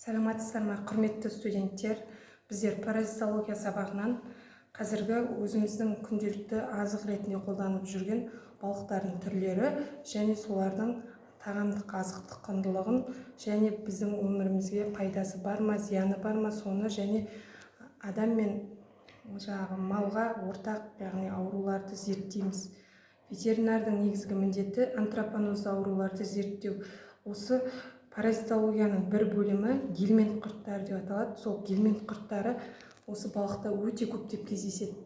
Саламатсыздар ма, құрметті студенттер? Біздер паразитология сабағынан қазіргі өзіміздің күнделікті азық ретінде қолданып жүрген балықтардың түрлері және солардың тағамдық азықтық құндылығын және біздің өмірімізге пайдасы бар ма, зияны бар ма, соны және адам мен малға ортақ, яғни ауруларды зерттейміз. Ветеринардың негізгі міндеті антропонозды ауруларды зерттеу. Осы паразитологияның бір бөлімі гельминт құрттары деп аталады. Сол гельминт құрттары осы балықта өте көптеп кездеседі.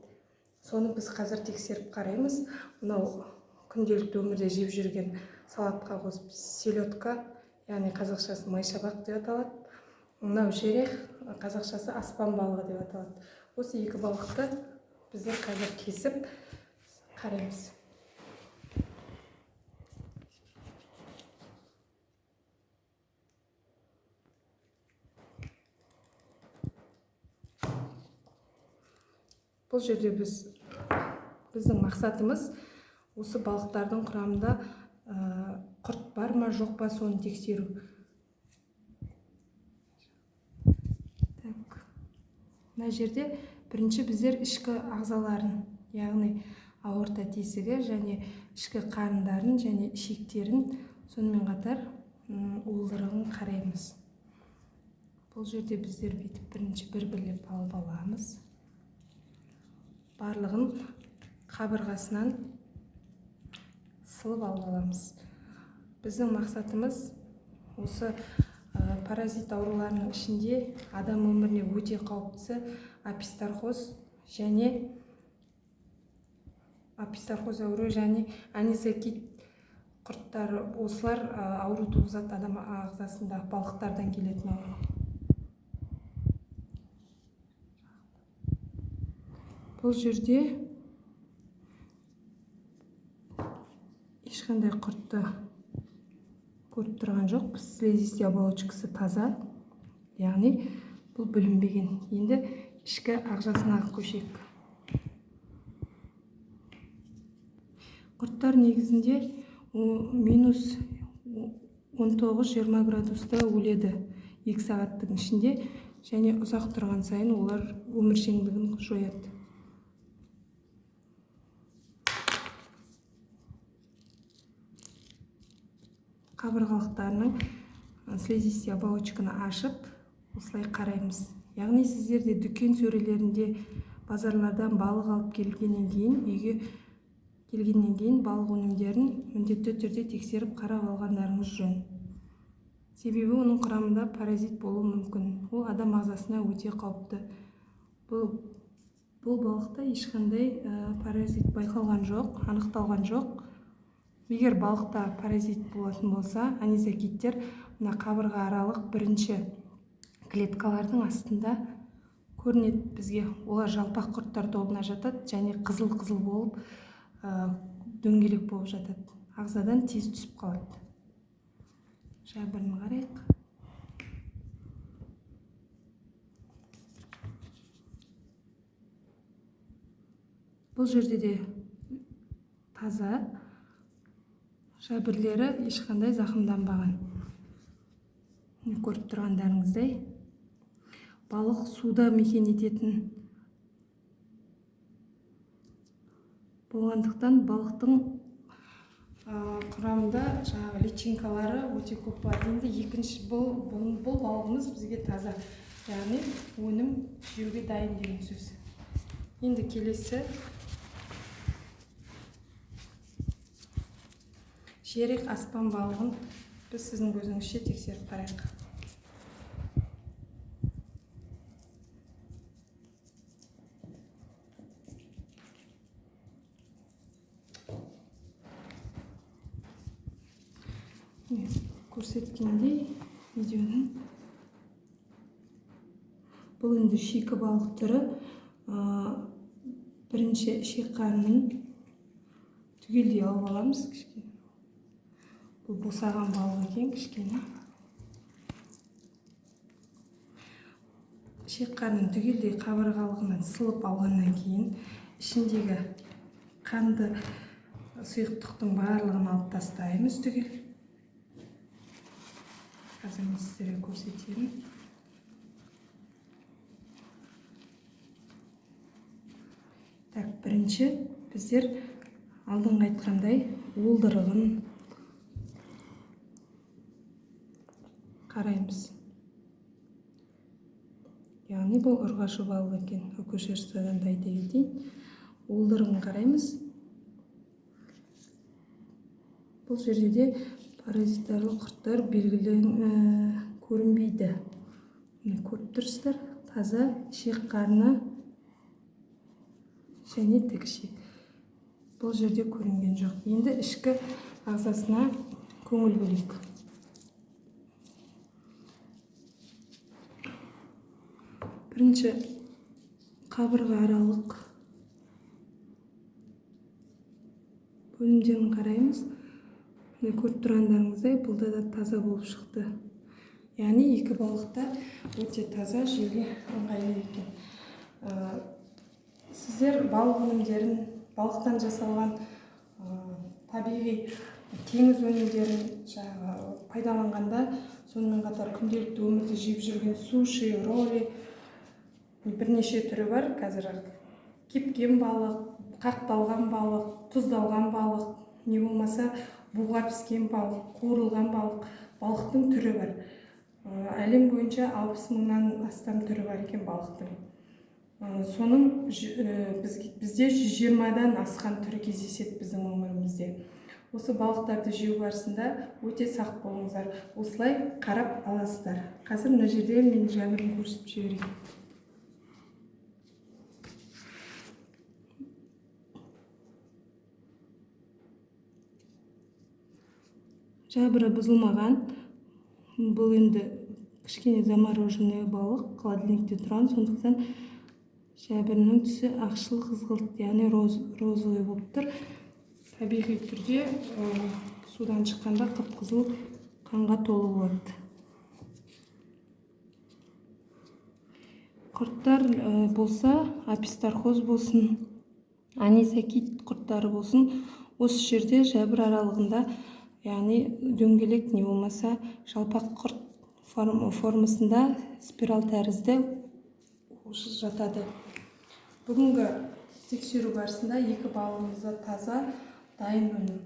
Соны біз қазір тексеріп қараймыз. Мынау күнделікті өмірде жеп жүрген салатқа қосып селедка, яғни қазақшасы майшабақ деп аталады. Мынау жерех, қазақшасы аспан балығы деп аталады. Осы екі балықты біздер қазір кесіп қараймыз. Бұл жерде біздің мақсатымыз осы балықтардың құрамында құрт бар ма, жоқ па, соны тексеру. Мына жерде бірінші біздер ішкі ағзаларын, яғни аорта тесігі және ішкі қарындарын және ішектерін, сонымен қатар уылдырығын қараймыз. Бұл жерде біздер бүйтіп бірінші бір-бірлеп алып аламыз. Барлығын қабырғасынан сылып алып аламыз. Біздің мақсатымыз осы паразит ауруларының ішінде адам өміріне өте қауіптісі апистархоз ауру және анизокит құрттары. Осылар ауру туғызады адам ағзасында, балықтардан келетін ауру. Бұл жерде ешқандай құртты көріп тұрған жоқ. Слизистый оболочкасы таза, яғни бұл бүлінбеген. Енді ішкі ағзасына көшейік. Құрттар негізінде минус 19-20 градуста өледі 2 сағаттың ішінде, және ұзақ тұрған сайын олар өміршеңдігін жояды. Қабырғалықтарының слизистый оболочканы ашып, осылай қараймыз. Яғни сіздерде дүкен сөрелерінде, базарлардан балық алып келгеннен кейін, үйге келгеннен кейін балық өнімдерін міндетті түрде тексеріп қарап алғандарыңыз жөн. Себебі оның құрамында паразит болуы мүмкін. Ол адам ағзасына өте қауіпті. Бұл балықта ешқандай паразит байқалған жоқ, анықталған жоқ. Егер балықта паразит болатын болса, анизокиттер мына қабырға аралық бірінші клеткалардың астында көрінеді бізге. Олар жалпақ құрттар тобына жатады және қызыл-қызыл болып, дөңгелек болып жатады. Ағзадан тез түсіп қалады. Жабырын қарайық. Бұл жерде де таза, жабірлері ешқандай зақымданбаған. Көріп тұрғандарыңыздай, балық суда мекен ететін болғандықтан балықтың құрамында личинкалары өте көп бар. Енді екінші бұл балығымыз бізге таза, яғни өнім жеуге дайын деген сөз. Енді келесі жерех аспан балығын біз сіздің көзіңізше тексеріп қарайық. Көрсеткендей видеоның бұл енді шикі балық түрі. Бірінші ішек қарнын түгелдей алып аламыз. Бұл босаған балық екен, кішкене. Ішек қарнын түгелдей қабырғалығынан сылып алғаннан кейін ішіндегі қанды сұйықтықтың барлығын алып тастаймыз түгел. Қазір мен сіздерге көрсетейін. Так, бірінші біздер алдыңғы айтқандай уылдырығын қараймыз. Яғни бұл ұрғашы балық екен. Акушерстводан да айта кетейін. Уылдырығын қараймыз. Бұл жерде де паразитарлы құрттар белгілі көрінбейді. Көріп тұрсыздар, таза ішек қарны және тікішек. Бұл жерде көрінген жоқ. Енді ішкі ағзасына көңіл бөлейік. Бірінші қабырға аралық бөлімдерін қараймыз. Көріп тұрғандарыңыздай, бұлда да таза болып шықты. Яғни екі балықта өте таза, жеуге ыңғайлы екен. Сіздер балық өнімдерін, балықтан жасалған табиғи теңіз өнімдерін пайдаланғанда, сонымен қатар күнделікті өмірде жеп жүрген суши, роли бірнеше түрі бар. Қазір кепкен балық, қақталған балық, тұздалған балық, не болмаса буға піскен балық, қуырылған балық, балықтың түрі бар. Әлем бойынша 60 мыңнан астам түрі бар екен балықтың. Соның бізде 120-дан асқан түрі кездеседі біздің өмірімізде. Осы балықтарды жеу барысында өте сақ болыңыздар. Осылай қарап аласыздар. Қазір мына жерде мен жәбірін көрсетіп жіберейін. Жәбірі бұзылмаған. Бұл енді кішкене замороженный балық, холодильникте тұрған, сондықтан жәбірінің түсі ақшыл қызғылт, яғни розовый болып тұр. Табиғи түрде судан шыққанда қып-қызыл қанға толы болады. Құрттар болса, апистархоз болсын, анисакит құрттары болсын, осы жерде жәбір аралығында, яғни дөңгелек не болмаса жалпақ құрт формасында спираль тәрізді жатады. Бүгінгі тексеру барысында екі балығымыз таза, дайын өнім.